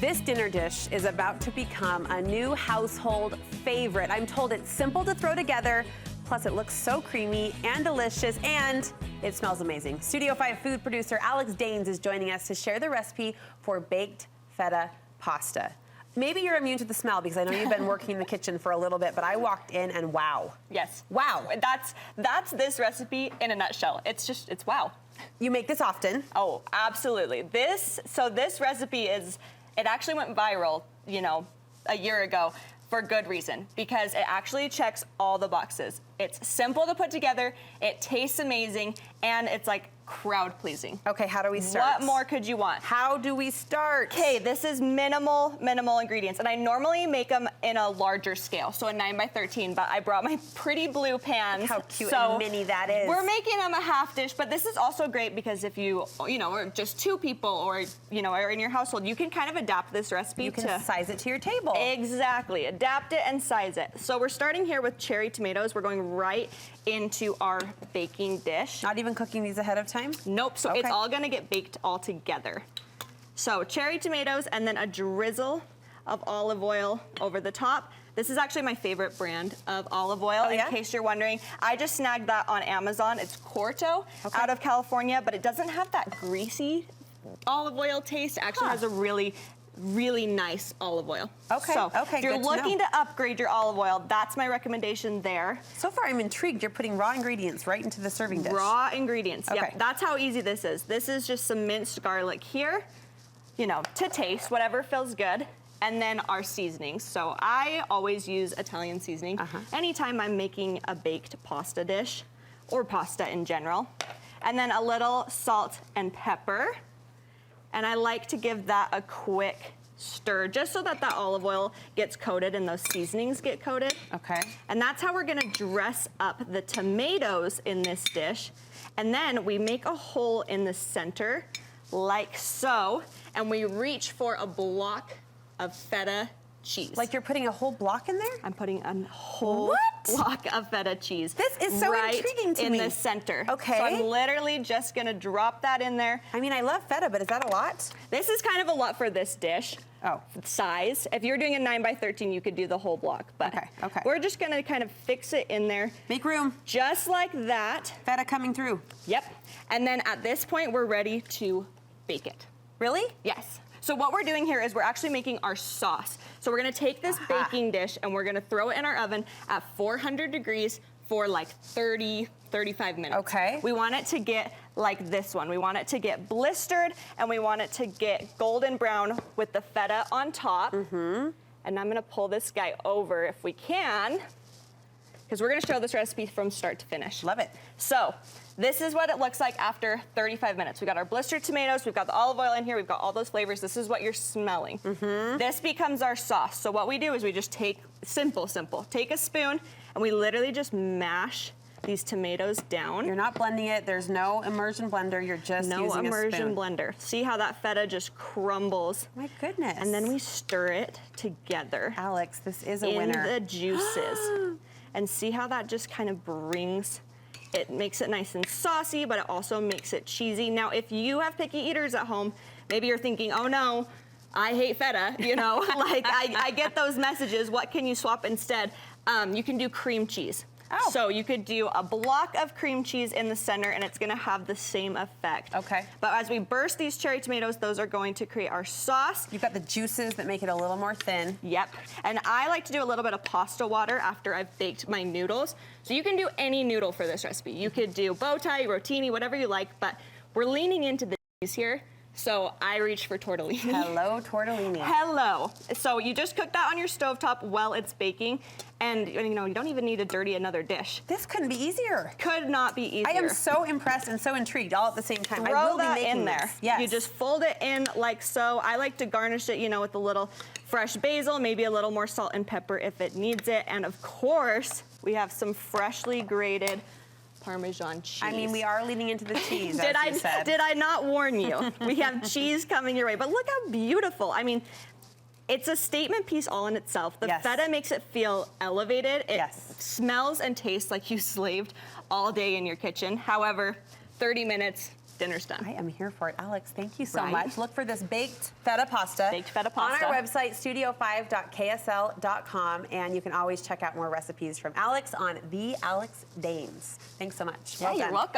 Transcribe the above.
This dinner dish is about to become a new household favorite. I'm told it's simple to throw together, plus it looks so creamy and delicious, and it smells amazing. Studio 5 food producer Alex Daynes is joining us to share the recipe for baked feta pasta. Maybe you're immune to the smell because I know you've been working in the kitchen for a little bit, but I walked in and wow. Yes. Wow. That's this recipe in a nutshell. It's wow. You make this often. Oh, absolutely. This recipe it actually went viral, a year ago for good reason, because it actually checks all the boxes. It's simple to put together, it tastes amazing, and it's like crowd pleasing. Okay, how do we start? What more could you want? How do we start? Okay, this is minimal ingredients, and I normally make them in a larger scale, so a 9x13, but I brought my pretty blue pans. How cute and mini that is. We're making them a half dish, but this is also great because if you are just two people or, are in your household, you can kind of adapt this recipe. You can size it to your table. Exactly, adapt it and size it. So we're starting here with cherry tomatoes. We're going right into our baking dish. Not even cooking these ahead of time? Nope, so okay. It's all gonna get baked all together. So cherry tomatoes and then a drizzle of olive oil over the top. This is actually my favorite brand of olive oil, in case you're wondering. I just snagged that on Amazon. It's Corto out of California, but it doesn't have that greasy olive oil taste. It actually has a really nice olive oil. Okay, so if you're good looking to upgrade your olive oil, that's my recommendation there. So far, I'm intrigued. You're putting raw ingredients right into the serving dish. Raw ingredients, okay. Yep. That's how easy this is. This is just some minced garlic here, to taste, whatever feels good. And then our seasonings. So I always use Italian seasoning anytime I'm making a baked pasta dish or pasta in general. And then a little salt and pepper. And I like to give that a quick stir, just so that olive oil gets coated and those seasonings get coated. Okay. And that's how we're gonna dress up the tomatoes in this dish. And then we make a hole in the center, like so, and we reach for a block of feta cheese. Like you're putting a whole block in there? I'm putting a whole block of feta cheese. This is so intriguing to me. In the center. Okay. So I'm literally just gonna drop that in there. I mean, I love feta, but is that a lot? This is kind of a lot for this dish. Oh. Size. If you're doing a 9x13, you could do the whole block. But okay. We're just gonna kind of fix it in there. Make room. Just like that. Feta coming through. Yep. And then at this point, we're ready to bake it. Really? Yes. So what we're doing here is we're actually making our sauce. So we're gonna take this baking dish and we're gonna throw it in our oven at 400 degrees for like 30, 35 minutes. Okay. We want it to get like this one. We want it to get blistered and we want it to get golden brown with the feta on top. And I'm gonna pull this guy over if we can, because we're gonna show this recipe from start to finish. Love it. So this is what it looks like after 35 minutes. We got our blistered tomatoes, we've got the olive oil in here, we've got all those flavors. This is what you're smelling. This becomes our sauce. So what we do is we just take, simple, take a spoon and we literally just mash these tomatoes down. You're not blending it. There's no immersion blender. You're just using a spoon. No immersion blender. See how that feta just crumbles? My goodness. And then we stir it together. Alex, this is a winner. In the juices. And see how that just kind of brings, it makes it nice and saucy, but it also makes it cheesy. Now, if you have picky eaters at home, maybe you're thinking, oh no, I hate feta, like I get those messages. What can you swap instead? You can do cream cheese. Oh. So you could do a block of cream cheese in the center and it's gonna have the same effect. Okay. But as we burst these cherry tomatoes, those are going to create our sauce. You've got the juices that make it a little more thin. Yep. And I like to do a little bit of pasta water after I've baked my noodles. So you can do any noodle for this recipe. You could do bow tie, rotini, whatever you like, but we're leaning into the cheese here. So I reach for tortellini. Hello, tortellini. Hello. So you just cook that on your stovetop while it's baking, and you don't even need to dirty another dish. This couldn't be easier. Could not be easier. I am so impressed and so intrigued all at the same time. Throw I will that be making in there. This. Yes. You just fold it in like so. I like to garnish it, with a little fresh basil, maybe a little more salt and pepper if it needs it, and of course, we have some freshly grated Parmesan cheese. I mean, we are leaning into the cheese, did as you said. Did I not warn you? We have cheese coming your way, but look how beautiful. I mean, it's a statement piece all in itself. The feta makes it feel elevated. It smells and tastes like you slaved all day in your kitchen. However, 30 minutes, dinner's done. I am here for it. Alex, thank you so Right. much. Look for this baked feta pasta. Baked feta pasta. On our website, studio5.ksl.com, and you can always check out more recipes from Alex on The Alex Daynes. Thanks so much. Yeah, Well you're done. welcome.